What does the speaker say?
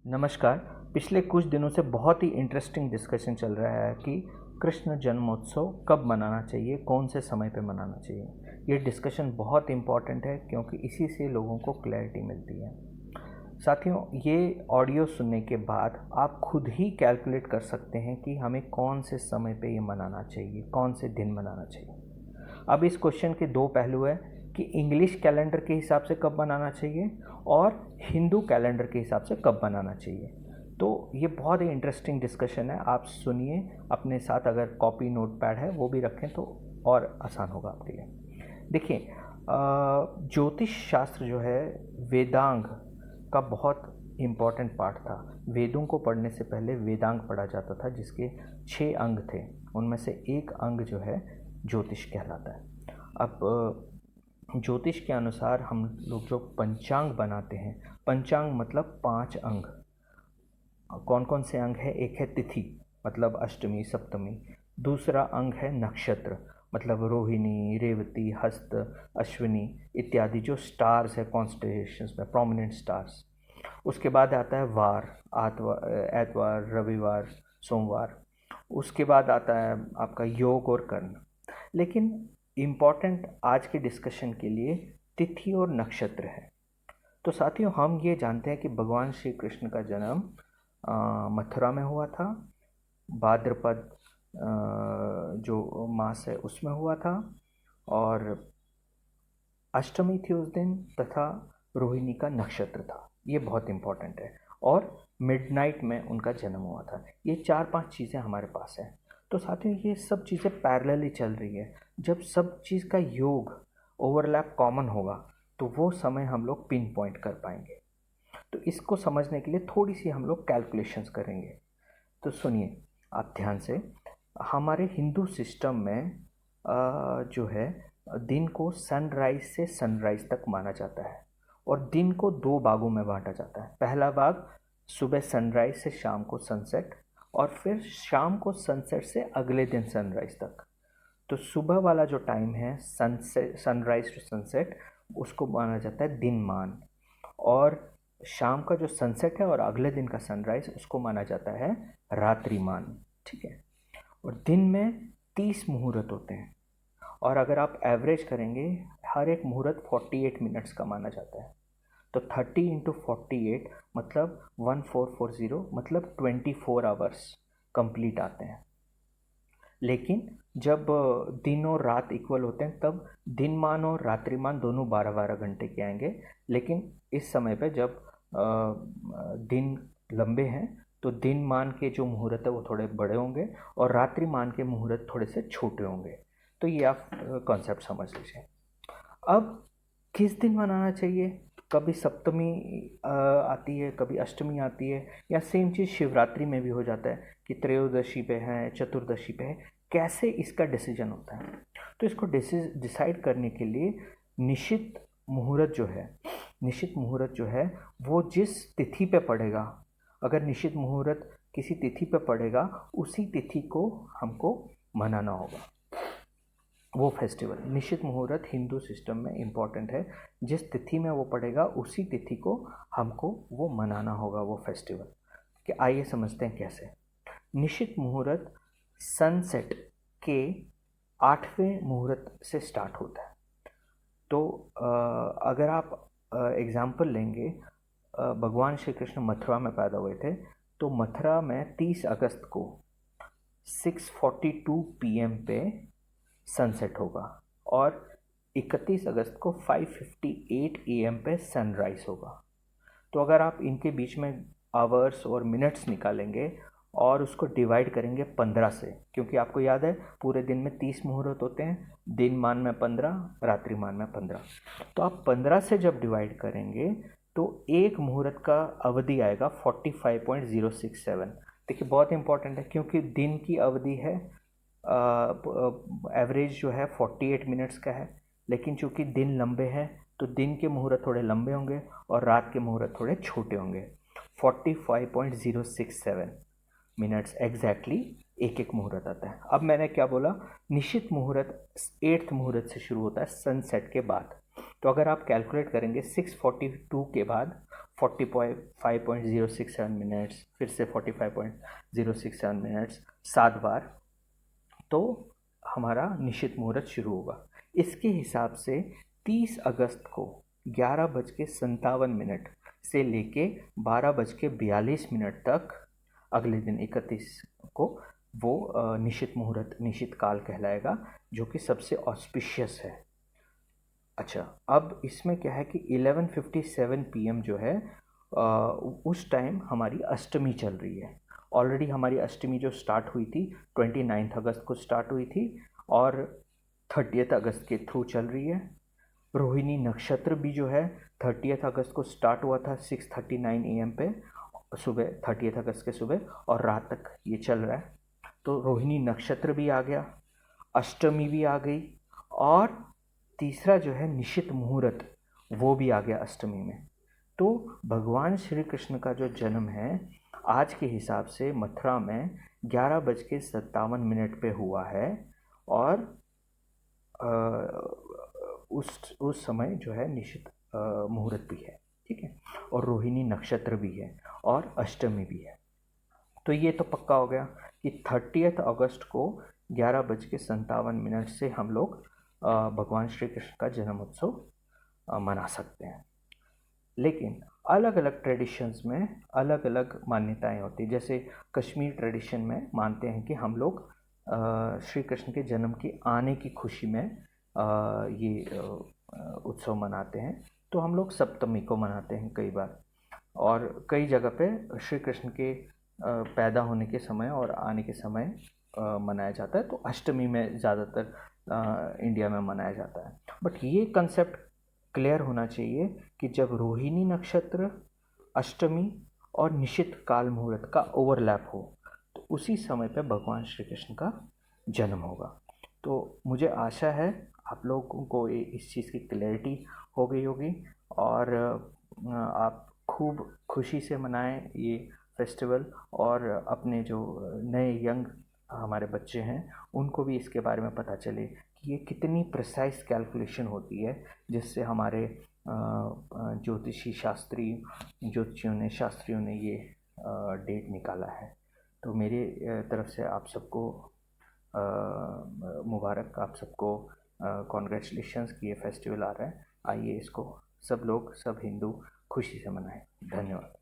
नमस्कार। पिछले कुछ दिनों से बहुत ही इंटरेस्टिंग डिस्कशन चल रहा है कि कृष्ण जन्मोत्सव कब मनाना चाहिए, कौन से समय पे मनाना चाहिए। ये डिस्कशन बहुत इम्पॉर्टेंट है क्योंकि इसी से लोगों को क्लैरिटी मिलती है। साथियों, ये ऑडियो सुनने के बाद आप खुद ही कैलकुलेट कर सकते हैं कि हमें कौन से समय पे ये मनाना चाहिए, कौन से दिन मनाना चाहिए। अब इस क्वेश्चन के दो पहलू है कि इंग्लिश कैलेंडर के हिसाब से कब मनाना चाहिए और हिंदू कैलेंडर के हिसाब से कब मनाना चाहिए। तो ये बहुत ही इंटरेस्टिंग डिस्कशन है, आप सुनिए। अपने साथ अगर कॉपी नोट पैड है वो भी रखें तो और आसान होगा आपके लिए। देखिए, ज्योतिष शास्त्र जो है वेदांग का बहुत इम्पॉर्टेंट पार्ट था। वेदों को पढ़ने से पहले वेदांग पढ़ा जाता था, जिसके 6 अंग थे। उनमें से एक अंग जो है ज्योतिष कहलाता है। अब ज्योतिष के अनुसार हम लोग जो पंचांग बनाते हैं, पंचांग मतलब 5 अंग। कौन कौन से अंग है? एक है तिथि मतलब अष्टमी सप्तमी। दूसरा अंग है नक्षत्र मतलब रोहिणी, रेवती, हस्त, अश्विनी इत्यादि, जो स्टार्स है कॉन्स्टेलेशंस में, प्रोमिनेंट स्टार्स। उसके बाद आता है वार, एतवार, रविवार, सोमवार। उसके बाद आता है आपका योग और कर्ण। लेकिन इम्पॉर्टेंट आज के डिस्कशन के लिए तिथि और नक्षत्र है। तो साथियों, हम ये जानते हैं कि भगवान श्री कृष्ण का जन्म मथुरा में हुआ था। भाद्रपद जो मास है उसमें हुआ था, और अष्टमी थी उस दिन, तथा रोहिणी का नक्षत्र था। ये बहुत इम्पोर्टेंट है। और मिडनाइट में उनका जन्म हुआ था। ये 4-5 चीज़ें हमारे पास हैं। तो साथियों, ये सब चीज़ें पैरेलली चल रही है। जब सब चीज़ का योग ओवरलैप कॉमन होगा तो वो समय हम लोग पिन पॉइंट कर पाएंगे। तो इसको समझने के लिए थोड़ी सी हम लोग कैलकुलेशंस करेंगे। तो सुनिए आप ध्यान से। हमारे हिंदू सिस्टम में जो है दिन को सनराइज से सनराइज तक माना जाता है, और दिन को 2 भागों में बांटा जाता है। पहला भाग सुबह सनराइज से शाम को सनसेट, और फिर शाम को सनसेट से अगले दिन सनराइज तक। तो सुबह वाला जो टाइम है सनसेट, सनराइज टू सनसेट, उसको माना जाता है दिनमान। और शाम का जो सनसेट है और अगले दिन का सनराइज, उसको माना जाता है रात्रिमान। ठीक है। और दिन में 30 मुहूर्त होते हैं, और अगर आप एवरेज करेंगे हर एक मुहूर्त 48 मिनट्स का माना जाता है। तो 30 इंटू 48 मतलब 1440, मतलब 24 आवर्स कंप्लीट आते हैं। लेकिन जब दिन और रात इक्वल होते हैं तब दिनमान और रात्रिमान दोनों 12-12 घंटे के आएंगे। लेकिन इस समय पे जब दिन लंबे हैं तो दिनमान के जो मुहूर्त है वो थोड़े बड़े होंगे, और रात्रिमान के मुहूर्त थोड़े से छोटे होंगे। तो ये आप कॉन्सेप्ट समझ लीजिए। अब किस दिन मनाना चाहिए? कभी सप्तमी आती है, कभी अष्टमी आती है, या सेम चीज़ शिवरात्रि में भी हो जाता है कि त्रयोदशी पे है, चतुर्दशी पे है। कैसे इसका डिसीजन होता है? तो इसको डिसाइड करने के लिए निश्चित मुहूर्त जो है, निश्चित मुहूर्त जो है वो जिस तिथि पे पड़ेगा, अगर निश्चित मुहूर्त किसी तिथि पे पड़ेगा, उसी तिथि को हमको मनाना होगा वो फेस्टिवल। निश्चित मुहूर्त हिंदू सिस्टम में इम्पॉर्टेंट है। जिस तिथि में वो पड़ेगा उसी तिथि को हमको वो मनाना होगा वो फेस्टिवल। कि आइए समझते हैं कैसे। निश्चित मुहूर्त सनसेट के 8वें मुहूर्त से स्टार्ट होता है। तो अगर आप एग्जाम्पल लेंगे, भगवान श्री कृष्ण मथुरा में पैदा हुए थे, तो मथुरा में 30 अगस्त को 6:42 PM पे सनसेट होगा, और 31 अगस्त को 5:58 AM पे सनराइज होगा। तो अगर आप इनके बीच में आवर्स और मिनट्स निकालेंगे और उसको डिवाइड करेंगे 15 से, क्योंकि आपको याद है पूरे दिन में 30 मुहूर्त होते हैं, दिनमान में 15, रात्रिमान में 15। तो आप 15 से जब डिवाइड करेंगे तो एक मुहूर्त का अवधि आएगा 45.067। देखिए बहुत इंपॉर्टेंट है, क्योंकि दिन की अवधि है एवरेज जो है 48 मिनट्स का है। लेकिन चूंकि दिन लंबे हैं तो दिन के मुहूर्त थोड़े लंबे होंगे और रात के मुहूर्त थोड़े छोटे होंगे। 45.067 मिनट्स एग्जैक्टली एक एक मुहूर्त आता है। अब मैंने क्या बोला? निश्चित मुहूर्त 8th मुहूर्त से शुरू होता है सनसेट के बाद। तो अगर आप कैलकुलेट करेंगे 6:42 के बाद 45.067 मिनट्स, फिर से 45.067 मिनट्स, 7 बार, तो हमारा निश्चित मुहूर्त शुरू होगा। इसके हिसाब से 30 अगस्त को 11:57 से लेके 12:42 तक, अगले दिन 31 को, वो निश्चित मुहूर्त, निश्चित काल कहलाएगा, जो कि सबसे ऑस्पिशियस है। अच्छा, अब इसमें क्या है कि 11:57 PM जो है, उस टाइम हमारी अष्टमी चल रही है। ऑलरेडी हमारी अष्टमी जो स्टार्ट हुई थी 29 अगस्त को स्टार्ट हुई थी और 30 अगस्त के थ्रू चल रही है। रोहिणी नक्षत्र भी जो है 30 अगस्त को स्टार्ट हुआ था 6:39 AM पे, सुबह 30 अगस्त के सुबह, और रात तक ये चल रहा है। तो रोहिणी नक्षत्र भी आ गया, अष्टमी भी आ गई, और तीसरा जो है निश्चित मुहूर्त, वो भी आ गया अष्टमी में। तो भगवान श्री कृष्ण का जो जन्म है आज के हिसाब से मथुरा में 11:57 पे हुआ है, और उस समय जो है निश्चित मुहूर्त भी है, ठीक है, और रोहिणी नक्षत्र भी है और अष्टमी भी है। तो ये तो पक्का हो गया कि 30 अगस्त को 11:57 से हम लोग भगवान श्री कृष्ण का जन्म उत्सव मना सकते हैं। लेकिन अलग अलग ट्रेडिशंस में अलग अलग मान्यताएं होती हैं। जैसे कश्मीर ट्रेडिशन में मानते हैं कि हम लोग श्री कृष्ण के जन्म के आने की खुशी में ये उत्सव मनाते हैं। तो हम लोग सप्तमी को मनाते हैं कई बार, और कई जगह पे श्री कृष्ण के पैदा होने के समय और आने के समय मनाया जाता है। तो अष्टमी में ज़्यादातर इंडिया में मनाया जाता है। बट ये कंसेप्ट क्लियर होना चाहिए कि जब रोहिणी नक्षत्र, अष्टमी और निश्चित काल मुहूर्त का ओवरलैप हो, तो उसी समय पे भगवान श्री कृष्ण का जन्म होगा। तो मुझे आशा है आप लोगों को इस चीज़ की क्लैरिटी हो गई होगी, और आप खूब खुशी से मनाएं ये फेस्टिवल, और अपने जो नए यंग हमारे बच्चे हैं उनको भी इसके बारे में पता चले कि ये कितनी प्रिसाइज कैलकुलेशन होती है, जिससे हमारे शास्त्रियों ने ये डेट निकाला है। तो मेरे तरफ से आप सबको मुबारक, आप सबको कॉन्ग्रेचुलेशंस कि ये फेस्टिवल आ रहा है। आइए इसको सब लोग, सब हिंदू खुशी से मनाएं। धन्यवाद।